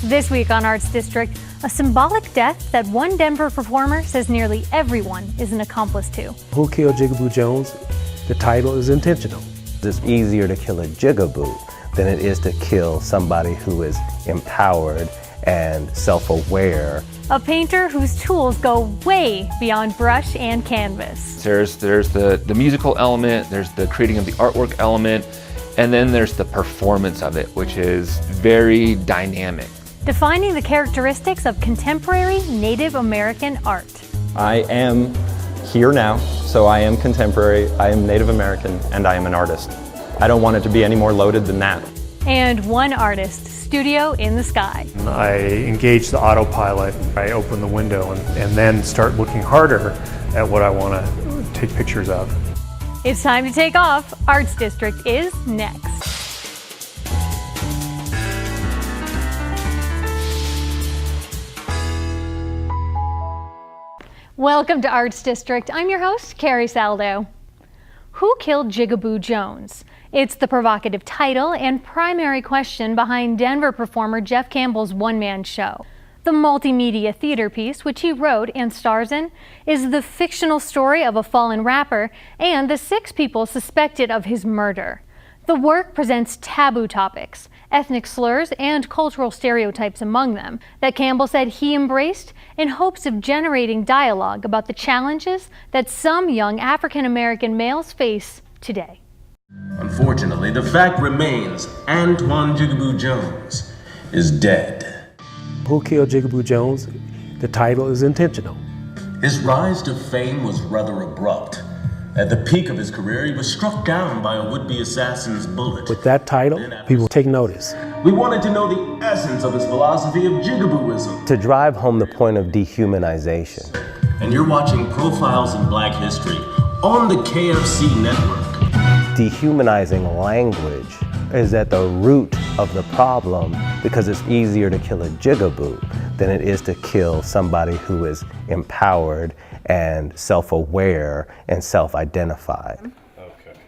This week on Arts District, a symbolic death that one Denver performer says nearly everyone is an accomplice to. Who killed Jigaboo Jones? The title is intentional. It's easier to kill a jigaboo than it is to kill somebody who is empowered and self-aware. A painter whose tools go way beyond brush and canvas. There's the musical element, there's the creating of the artwork element, and then there's the performance of it, which is very dynamic. Defining the characteristics of contemporary Native American art. I am here now, so I am contemporary, I am Native American, and I am an artist. I don't want it to be any more loaded than that. And one artist, studio in the sky. I engage the autopilot, I open the window and then start looking harder at what I want to take pictures of. It's time to take off. Arts District is next. Welcome to Arts District. I'm your host, Carrie Saldo. Who killed Jigaboo Jones? It's the provocative title and primary question behind Denver performer Jeff Campbell's one-man show. The multimedia theater piece, which he wrote and stars in, is the fictional story of a fallen rapper and the 6 people suspected of his murder. The work presents taboo topics, ethnic slurs, and cultural stereotypes among them, that Campbell said he embraced in hopes of generating dialogue about the challenges that some young African-American males face today. Unfortunately, the fact remains Antoine Jigaboo Jones is dead. Who killed Jigaboo Jones? The title is intentional. His rise to fame was rather abrupt. At the peak of his career, he was struck down by a would-be assassin's bullet. With that title, people take notice. We wanted to know the essence of his philosophy of Jigabooism. To drive home the point of dehumanization. And you're watching Profiles in Black History on the KFC network. Dehumanizing language is at the root of the problem because it's easier to kill a jigaboo than it is to kill somebody who is empowered and self-aware and self-identified.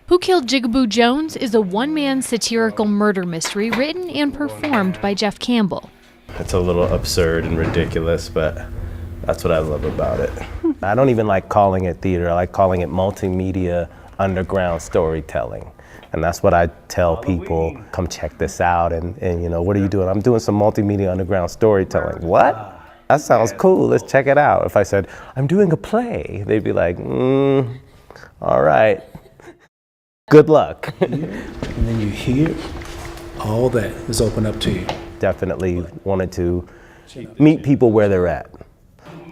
Who Killed Jigaboo Jones is a one-man satirical murder mystery written and performed by Jeff Campbell. It's a little absurd and ridiculous, but that's what I love about it. I don't even like calling it theater, I like calling it multimedia underground storytelling. And that's what I tell people, come check this out and you know, what are you doing? I'm doing some multimedia underground storytelling. What? That sounds cool, let's check it out. If I said, I'm doing a play, they'd be like, all right, good luck. And then you hear all that is open up to you. Definitely wanted to meet people where they're at.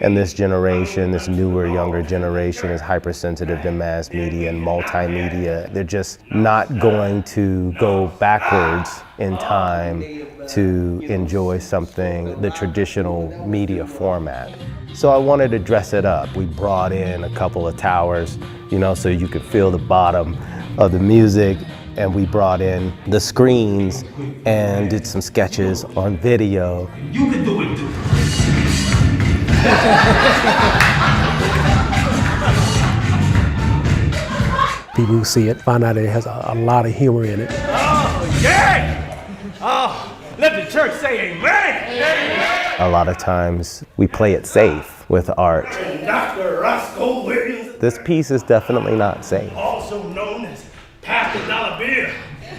And this generation, this newer, younger generation is hypersensitive to mass media and multimedia. They're just not going to go backwards in time to enjoy something, the traditional media format. So I wanted to dress it up. We brought in a couple of towers, you know, so you could feel the bottom of the music. And we brought in the screens and did some sketches on video. You can do it too. People who see it find out it has a lot of humor in it. Oh, yeah! Oh, let the church say amen! A lot of times we play it safe with art. Dr. Roscoe Williams. This piece is definitely not safe. Also known as Pass the Dollar Bill.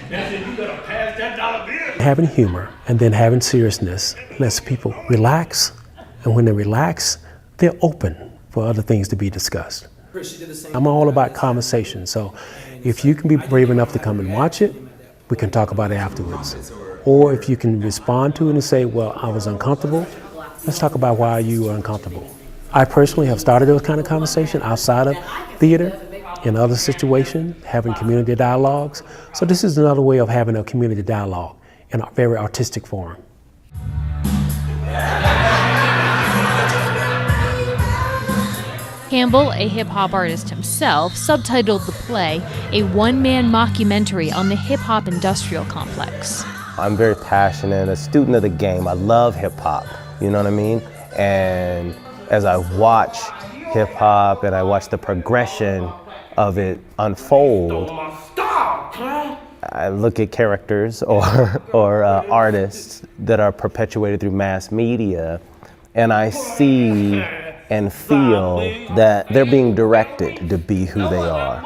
That's it, you gotta pass that dollar bill. Having humor and then having seriousness lets people relax. And when they relax, they're open for other things to be discussed. I'm all about conversation, so if you can be brave enough to come and watch it, we can talk about it afterwards. Or if you can respond to it and say, well, I was uncomfortable, let's talk about why you were uncomfortable. I personally have started those kind of conversation outside of theater, in other situations, having community dialogues. So this is another way of having a community dialogue in a very artistic form. Campbell, a hip-hop artist himself, subtitled the play a one-man mockumentary on the hip-hop industrial complex. I'm very passionate, a student of the game. I love hip-hop, you know what I mean? And as I watch hip-hop and I watch the progression of it unfold, I look at characters or artists that are perpetuated through mass media, and I see and feel that they're being directed to be who they are.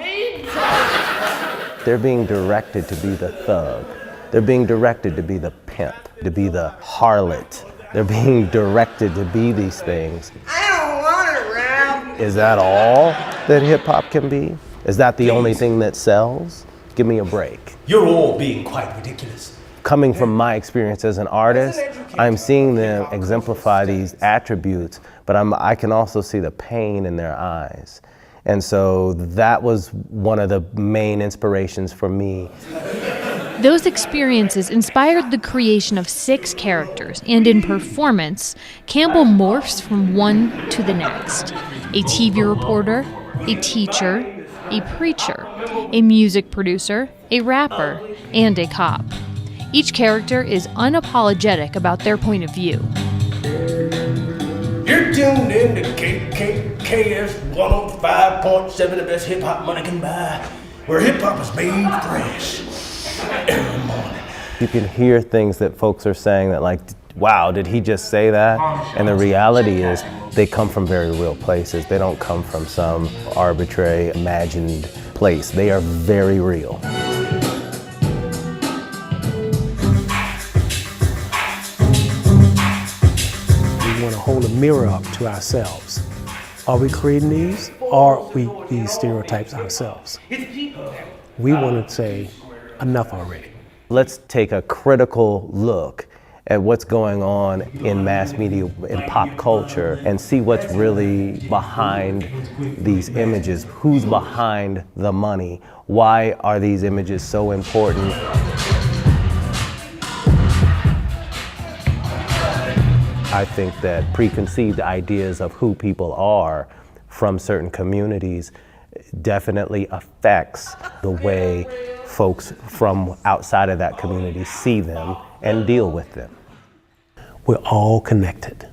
They're being directed to be the thug. They're being directed to be the pimp, to be the harlot. They're being directed to be these things. I don't want it, Ralph. Is that all that hip hop can be? Is that the only thing that sells? Give me a break. You're all being quite ridiculous. Coming from my experience as an artist, I'm seeing them exemplify these attributes, but I can also see the pain in their eyes. And so that was one of the main inspirations for me. Those experiences inspired the creation of 6 characters, and in performance, Campbell morphs from one to the next. A TV reporter, a teacher, a preacher, a music producer, a rapper, and a cop. Each character is unapologetic about their point of view. You're tuned in to KKKS 105.7, the best hip hop money can buy, where hip hop is made fresh every morning. You can hear things that folks are saying that like, wow, did he just say that? And the reality is they come from very real places. They don't come from some arbitrary, imagined place. They are very real. We want to hold a mirror up to ourselves. Are we creating these, or are we these stereotypes ourselves? We want to say, enough already. Let's take a critical look at what's going on in mass media, in pop culture, and see what's really behind these images. Who's behind the money? Why are these images so important? I think that preconceived ideas of who people are from certain communities definitely affects the way folks from outside of that community see them and deal with them. We're all connected,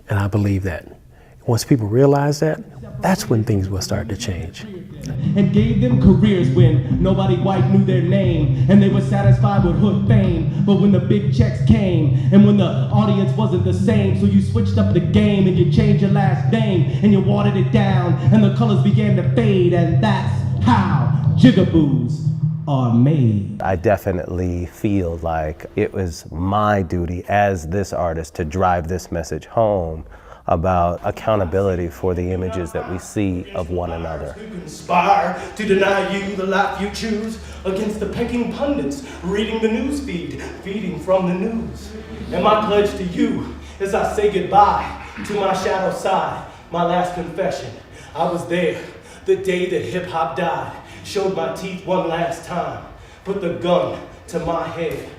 and I believe that. Once people realize that, that's when things will start to change. And gave them careers when nobody white knew their name, and they were satisfied with hood fame. But when the big checks came, and when the audience wasn't the same, so you switched up the game and you changed your last name and you watered it down, and the colors began to fade, and that's how jigaboos are made. I definitely feel like it was my duty as this artist to drive this message home about accountability for the images that we see of one another. To conspire to deny you the life you choose against the pecking pundits reading the news feed, feeding from the news. And my pledge to you as I say goodbye to my shadow side, my last confession. I was there the day that hip hop died, showed my teeth one last time, put the gun to my head,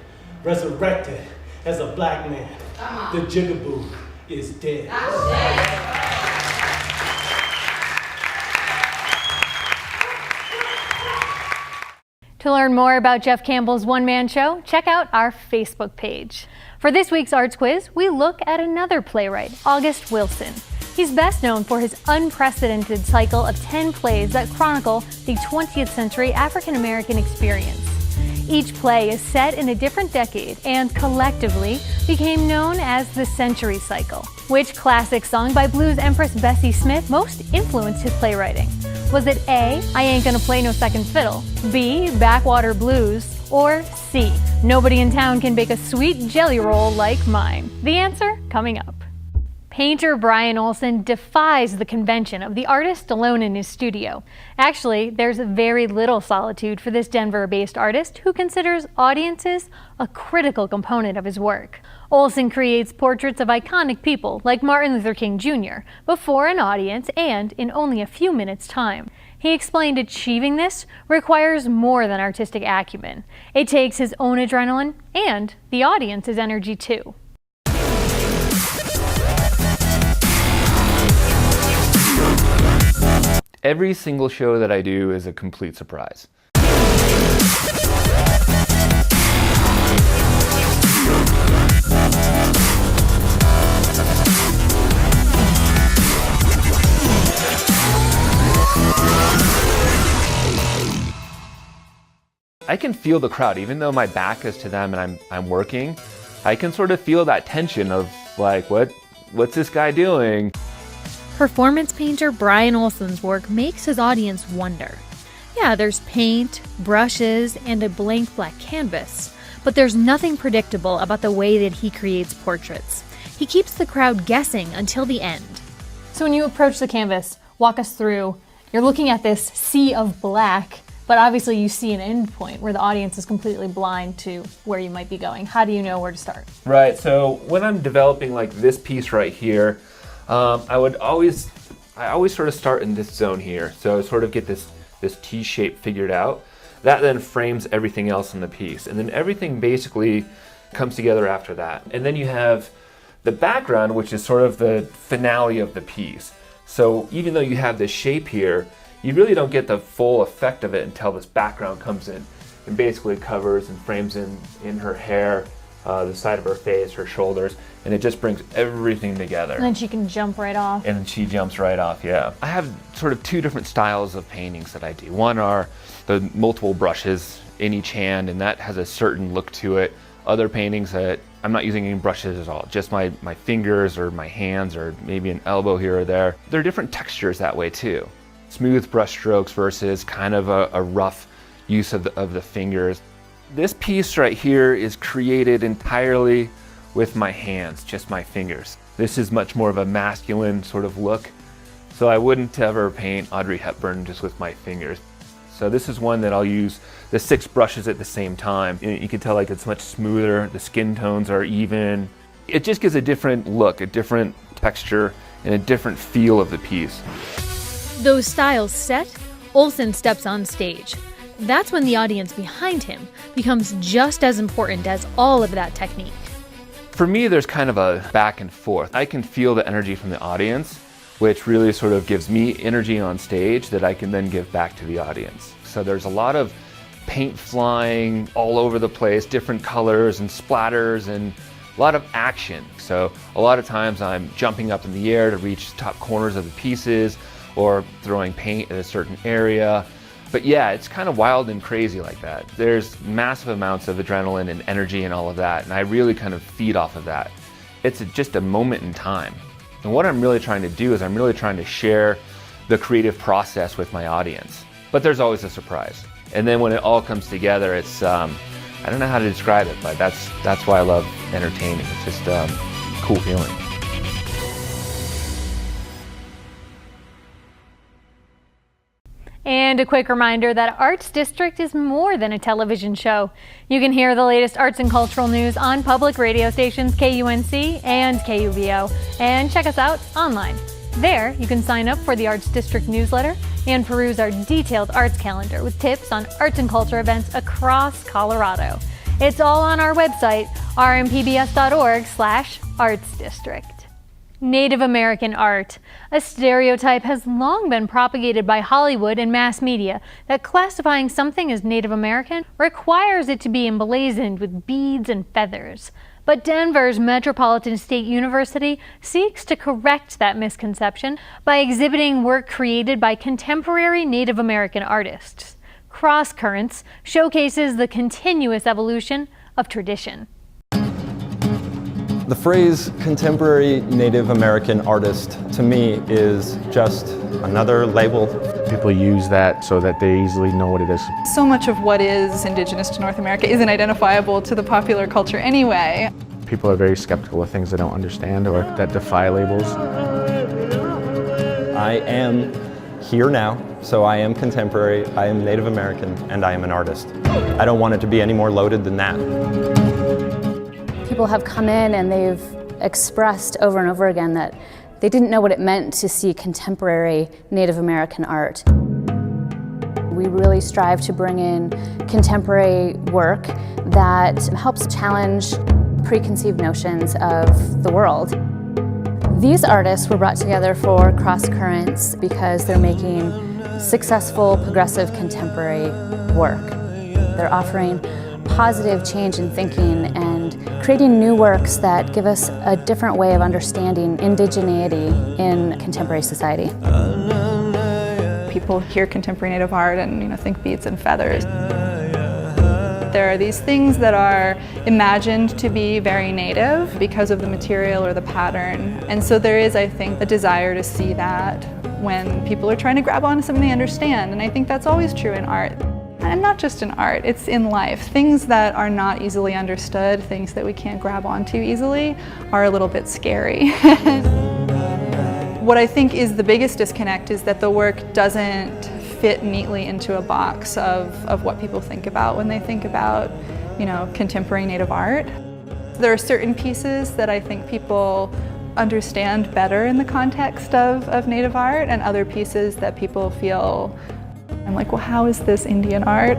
resurrected as a black man. The jigaboo is dead. To learn more about Jeff Campbell's one-man show, check out our Facebook page. For this week's Arts Quiz, we look at another playwright, August Wilson. He's best known for his unprecedented cycle of 10 plays that chronicle the 20th century African-American experience. Each play is set in a different decade and collectively became known as the Century Cycle. Which classic song by blues empress Bessie Smith most influenced his playwriting? Was it A, I Ain't Gonna Play No Second Fiddle, B, Backwater Blues, or C, Nobody in Town Can Bake a Sweet Jelly Roll Like Mine? The answer coming up. Painter Brian Olsen defies the convention of the artist alone in his studio. Actually, there's very little solitude for this Denver-based artist who considers audiences a critical component of his work. Olsen creates portraits of iconic people like Martin Luther King Jr. before an audience and in only a few minutes' time. He explained achieving this requires more than artistic acumen. It takes his own adrenaline and the audience's energy too. Every single show that I do is a complete surprise. I can feel the crowd, even though my back is to them and I'm working. I can sort of feel that tension of like, what's this guy doing? Performance painter Brian Olsen's work makes his audience wonder. Yeah, there's paint, brushes, and a blank black canvas, but there's nothing predictable about the way that he creates portraits. He keeps the crowd guessing until the end. So when you approach the canvas, walk us through. You're looking at this sea of black, but obviously you see an end point where the audience is completely blind to where you might be going. How do you know where to start? Right, so when I'm developing like this piece right here, I always sort of start in this zone here. So sort of get this T shape figured out. That then frames everything else in the piece. And then everything basically comes together after that. And then you have the background, which is sort of the finale of the piece. So even though you have this shape here, you really don't get the full effect of it until this background comes in and basically covers and frames in her hair, the side of her face, her shoulders, and it just brings everything together. And then she can jump right off. And then she jumps right off, yeah. I have sort of two different styles of paintings that I do. One are the multiple brushes in each hand, and that has a certain look to it. Other paintings that I'm not using any brushes at all, just my fingers or my hands or maybe an elbow here or there. There are different textures that way too. Smooth brush strokes versus kind of a rough use of the fingers. This piece right here is created entirely with my hands, just my fingers. This is much more of a masculine sort of look, so I wouldn't ever paint Audrey Hepburn just with my fingers. So this is one that I'll use the 6 brushes at the same time. You can tell like it's much smoother, the skin tones are even. It just gives a different look, a different texture, and a different feel of the piece. Those styles set, Olsen steps on stage. That's when the audience behind him becomes just as important as all of that technique. For me, there's kind of a back and forth. I can feel the energy from the audience, which really sort of gives me energy on stage that I can then give back to the audience. So there's a lot of paint flying all over the place, different colors and splatters, and a lot of action. So a lot of times I'm jumping up in the air to reach top corners of the pieces or throwing paint at a certain area. But yeah, it's kind of wild and crazy like that. There's massive amounts of adrenaline and energy and all of that, and I really kind of feed off of that. It's just a moment in time. And what I'm really trying to do is I'm really trying to share the creative process with my audience. But there's always a surprise. And then when it all comes together, it's, I don't know how to describe it, but that's why I love entertaining. It's just a cool feeling. And a quick reminder that Arts District is more than a television show. You can hear the latest arts and cultural news on public radio stations KUNC and KUVO, and check us out online. There, you can sign up for the Arts District newsletter and peruse our detailed arts calendar with tips on arts and culture events across Colorado. It's all on our website, rmpbs.org/artsdistrict. Native American art. A stereotype has long been propagated by Hollywood and mass media that classifying something as Native American requires it to be emblazoned with beads and feathers. But Denver's Metropolitan State University seeks to correct that misconception by exhibiting work created by contemporary Native American artists. Cross Currents showcases the continuous evolution of tradition. The phrase contemporary Native American artist to me is just another label. People use that so that they easily know what it is. So much of what is indigenous to North America isn't identifiable to the popular culture anyway. People are very skeptical of things they don't understand or that defy labels. I am here now, so I am contemporary, I am Native American, and I am an artist. I don't want it to be any more loaded than that. People have come in and they've expressed over and over again that they didn't know what it meant to see contemporary Native American art. We really strive to bring in contemporary work that helps challenge preconceived notions of the world. These artists were brought together for Cross Currents because they're making successful, progressive, contemporary work. They're offering positive change in thinking and creating new works that give us a different way of understanding indigeneity in contemporary society. People hear contemporary Native art and think beads and feathers. there are these things that are imagined to be very native because of the material or the pattern. And so there is, I think, a desire to see that when people are trying to grab onto something they understand. And I think that's always true in art. And not just in art, it's in life. Things that are not easily understood, things that we can't grab onto easily, are a little bit scary. What I think is the biggest disconnect is that the work doesn't fit neatly into a box of what people think about when they think about, you know, contemporary Native art. There are certain pieces that I think people understand better in the context of Native art, and other pieces that people feel, I'm like, well, how is this Indian art?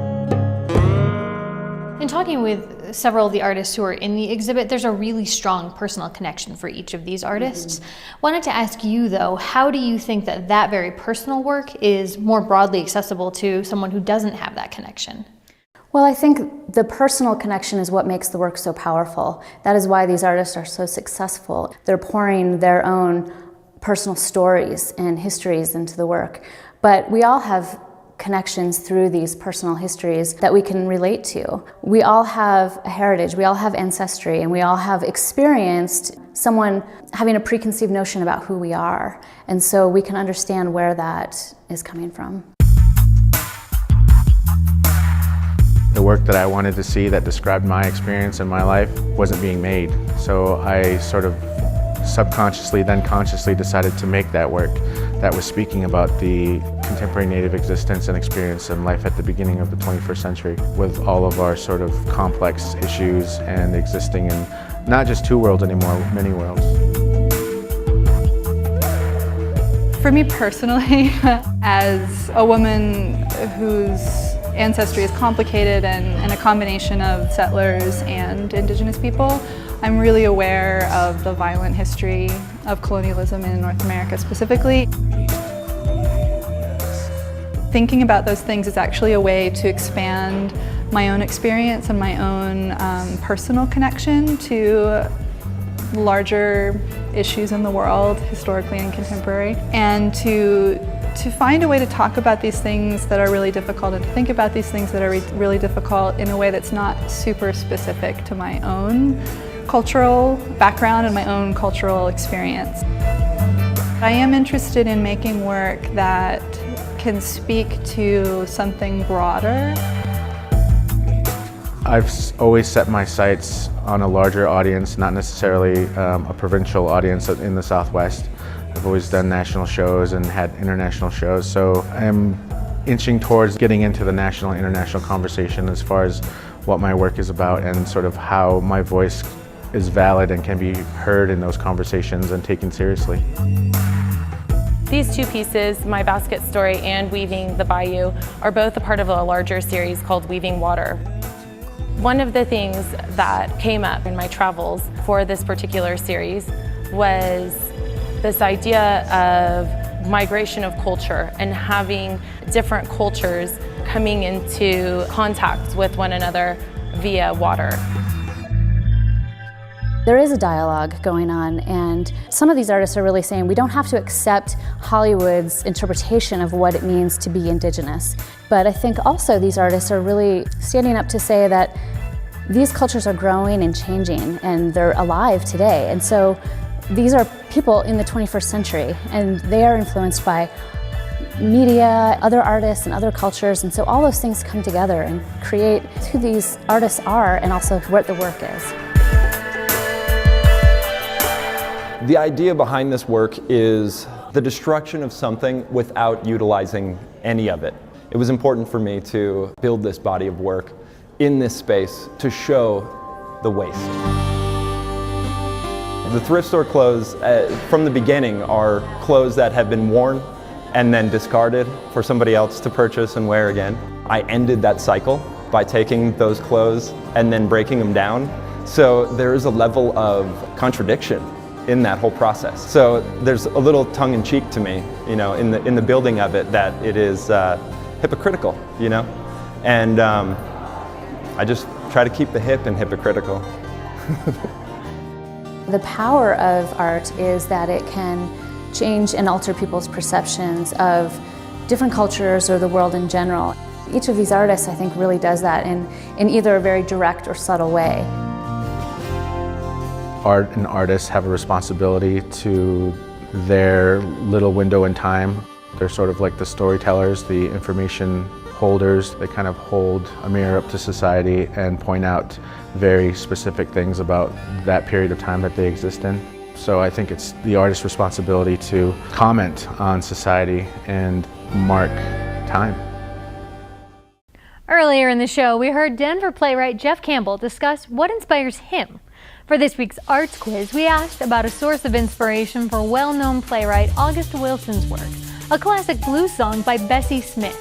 In talking with several of the artists who are in the exhibit, there's a really strong personal connection for each of these artists. Wanted to ask you, though, how do you think that that very personal work is more broadly accessible to someone who doesn't have that connection? Well, I think the personal connection is what makes the work so powerful. That is why these artists are so successful. They're pouring their own personal stories and histories into the work. But we all have connections through these personal histories that we can relate to. We all have a heritage, we all have ancestry, and we all have experienced someone having a preconceived notion about who we are. And so we can understand where that is coming from. The work that I wanted to see that described my experience in my life wasn't being made. So I sort of subconsciously, then consciously decided to make that work that was speaking about the contemporary Native existence and experience and life at the beginning of the 21st century, with all of our sort of complex issues and existing in not just two worlds anymore, many worlds. For me personally, as a woman whose ancestry is complicated and a combination of settlers and indigenous people, I'm really aware of the violent history of colonialism in North America specifically. Thinking about those things is actually a way to expand my own experience and my own personal connection to larger issues in the world, historically and contemporary, and to find a way to talk about these things that are really difficult and to think about these things that are really difficult in a way that's not super specific to my own cultural background and my own cultural experience. I am interested in making work that can speak to something broader. I've always set my sights on a larger audience, not necessarily a provincial audience in the Southwest. I've always done national shows and had international shows, so I'm inching towards getting into the national and international conversation as far as what my work is about and sort of how my voice is valid and can be heard in those conversations and taken seriously. These two pieces, My Basket Story and Weaving the Bayou, are both a part of a larger series called Weaving Water. One of the things that came up in my travels for this particular series was this idea of migration of culture and having different cultures coming into contact with one another via water. There is a dialogue going on, and some of these artists are really saying we don't have to accept Hollywood's interpretation of what it means to be Indigenous. But I think also these artists are really standing up to say that these cultures are growing and changing, and they're alive today. And so these are people in the 21st century, and they are influenced by media, other artists, and other cultures. And so all those things come together and create who these artists are and also what the work is. The idea behind this work is the destruction of something without utilizing any of it. It was important for me to build this body of work in this space to show the waste. The thrift store clothes from the beginning are clothes that have been worn and then discarded for somebody else to purchase and wear again. I ended that cycle by taking those clothes and then breaking them down. So there is a level of contradiction in that whole process. So there's a little tongue-in-cheek to me, you know, in the building of it, that it is hypocritical, you know, and I just try to keep the hip and hypocritical. The power of art is that it can change and alter people's perceptions of different cultures or the world in general. Each of these artists, I think, really does that in either a very direct or subtle way. Art and artists have a responsibility to their little window in time. They're sort of like the storytellers, the information holders. They kind of hold a mirror up to society and point out very specific things about that period of time that they exist in. So I think it's the artist's responsibility to comment on society and mark time. Earlier in the show, we heard Denver playwright Jeff Campbell discuss what inspires him. For this week's arts quiz, we asked about a source of inspiration for well-known playwright August Wilson's work, a classic blues song by Bessie Smith.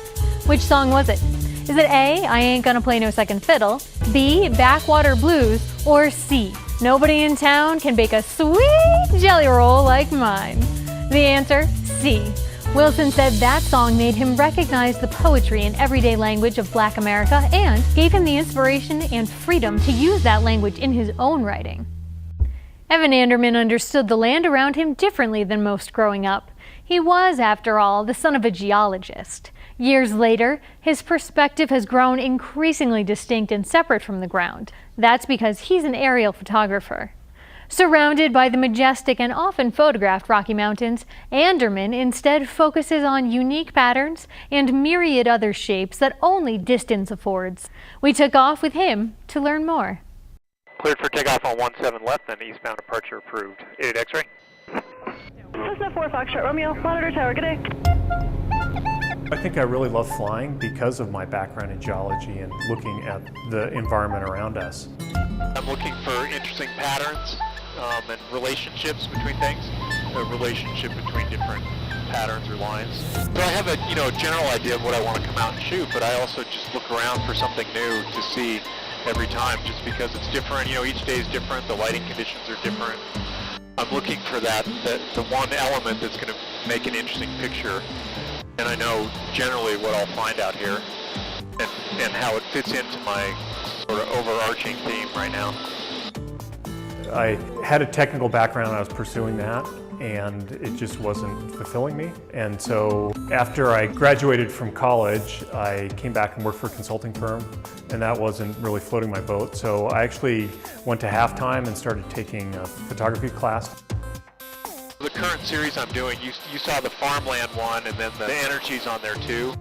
Which song was it? Is it A, I Ain't Gonna Play No Second Fiddle, B, Backwater Blues, or C, Nobody in Town Can Bake a Sweet Jelly Roll Like Mine? The answer, C. Wilson said that song made him recognize the poetry and everyday language of Black America and gave him the inspiration and freedom to use that language in his own writing. Evan Anderman understood the land around him differently than most growing up. He was, after all, the son of a geologist. Years later, his perspective has grown increasingly distinct and separate from the ground. That's because he's an aerial photographer. Surrounded by the majestic and often photographed Rocky Mountains, Anderman instead focuses on unique patterns and myriad other shapes that only distance affords. We took off with him to learn more. Cleared for takeoff on 17 left, then eastbound departure approved. 88 X-ray. Cessna 4 Foxtrot Romeo, monitor tower, good day. I think I really love flying because of my background in geology and looking at the environment around us. I'm looking for interesting patterns and relationships between things, a relationship between different patterns or lines. So I have a general idea of what I want to come out and shoot, but I also just look around for something new to see every time, just because it's different. Each day is different, the lighting conditions are different. I'm looking for the one element that's going to make an interesting picture, and I know generally what I'll find out here and how it fits into my sort of overarching theme right now. I had a technical background, I was pursuing that, and it just wasn't fulfilling me. And so after I graduated from college, I came back and worked for a consulting firm, and that wasn't really floating my boat. So I actually went to halftime and started taking a photography class. The current series I'm doing, you saw the farmland one, and then the energy's on there too.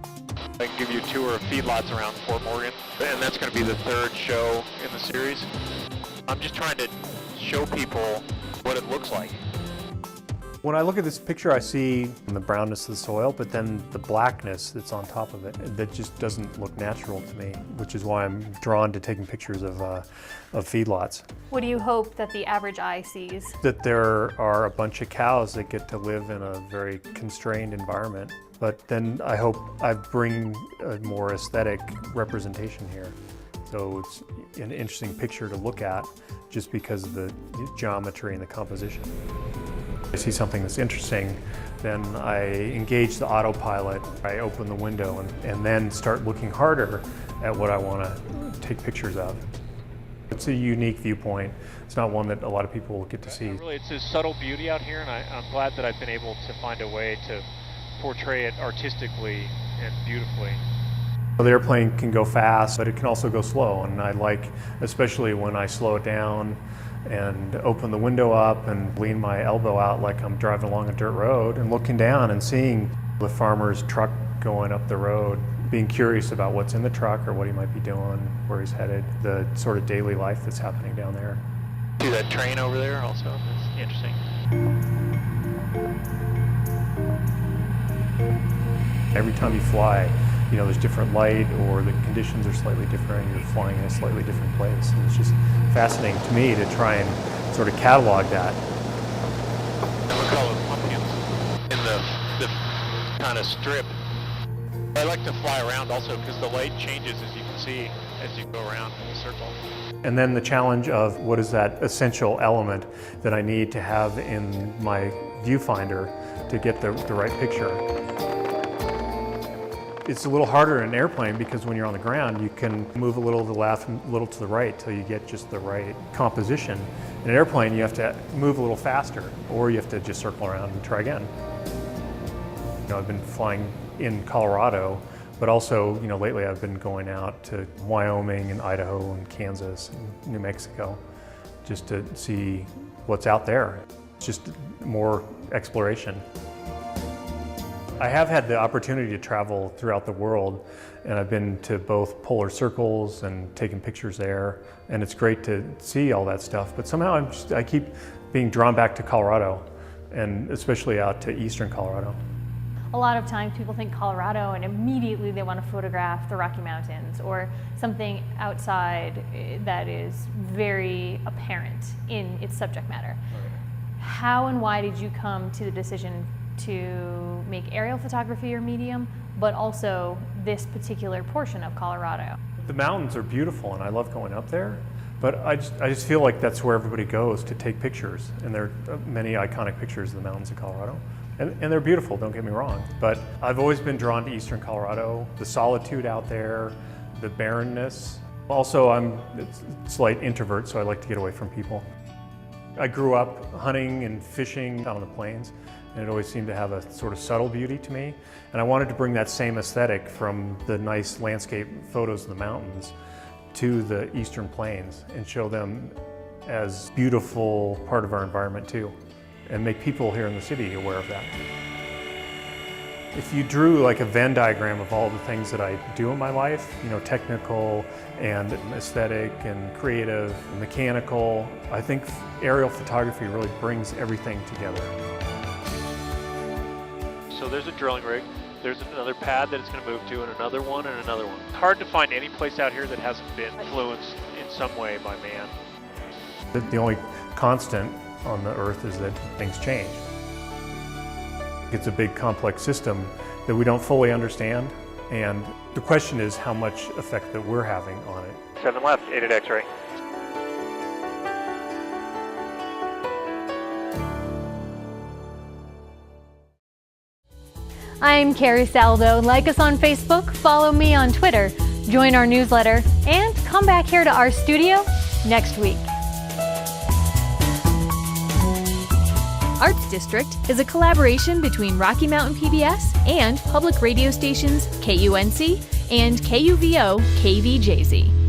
I can give you a tour of feedlots around Fort Morgan, and that's going to be the third show in the series. I'm just trying to show people what it looks like. When I look at this picture, I see the brownness of the soil, but then the blackness that's on top of it that just doesn't look natural to me, which is why I'm drawn to taking pictures of feedlots. What do you hope that the average eye sees? That there are a bunch of cows that get to live in a very constrained environment, but then I hope I bring a more aesthetic representation here. So it's an interesting picture to look at just because of the geometry and the composition. I see something that's interesting, then I engage the autopilot, I open the window and then start looking harder at what I want to take pictures of. It's a unique viewpoint. It's not one that a lot of people will get to see. Really, it's a subtle beauty out here, and I'm glad that I've been able to find a way to portray it artistically and beautifully. The airplane can go fast, but it can also go slow, and I like, especially when I slow it down and open the window up and lean my elbow out like I'm driving along a dirt road and looking down and seeing the farmer's truck going up the road, being curious about what's in the truck or what he might be doing, where he's headed, the sort of daily life that's happening down there. See that train over there also? That's interesting. Every time you fly, there's different light or the conditions are slightly different, you're flying in a slightly different place. And it's just fascinating to me to try and sort of catalog that. And look at all the pumpkins in the kind of strip. I like to fly around also because the light changes, as you can see, as you go around in the circle. And then the challenge of what is that essential element that I need to have in my viewfinder to get the right picture. It's a little harder in an airplane because when you're on the ground, you can move a little to the left and a little to the right till you get just the right composition. In an airplane, you have to move a little faster, or you have to just circle around and try again. I've been flying in Colorado But also, lately I've been going out to Wyoming and Idaho and Kansas and New Mexico just to see what's out there. It's just more exploration. I have had the opportunity to travel throughout the world, and I've been to both polar circles and taken pictures there, and it's great to see all that stuff, but somehow I keep being drawn back to Colorado, and especially out to eastern Colorado. A lot of times people think Colorado and immediately they want to photograph the Rocky Mountains or something outside that is very apparent in its subject matter. How and why did you come to the decision to make aerial photography your medium, but also this particular portion of Colorado? The mountains are beautiful and I love going up there, but I just feel like that's where everybody goes to take pictures, and there are many iconic pictures of the mountains of Colorado. And they're beautiful, don't get me wrong, but I've always been drawn to eastern Colorado, the solitude out there, the barrenness. Also, I'm a slight introvert, so I like to get away from people. I grew up hunting and fishing out on the plains, and it always seemed to have a sort of subtle beauty to me. And I wanted to bring that same aesthetic from the nice landscape photos of the mountains to the eastern plains and show them as beautiful part of our environment too, and make people here in the city aware of that. If you drew like a Venn diagram of all the things that I do in my life, technical and aesthetic and creative and mechanical, I think aerial photography really brings everything together. So there's a drilling rig, there's another pad that it's going to move to, and another one and another one. It's hard to find any place out here that hasn't been influenced in some way by man. The only constant on the earth is that things change. It's a big complex system that we don't fully understand, and the question is how much effect that we're having on it. 7 left, 8 at X-ray. I'm Carrie Saldo. Like us on Facebook, follow me on Twitter, join our newsletter, and come back here to our studio next week. Arts District is a collaboration between Rocky Mountain PBS and public radio stations KUNC and KUVO KVJZ.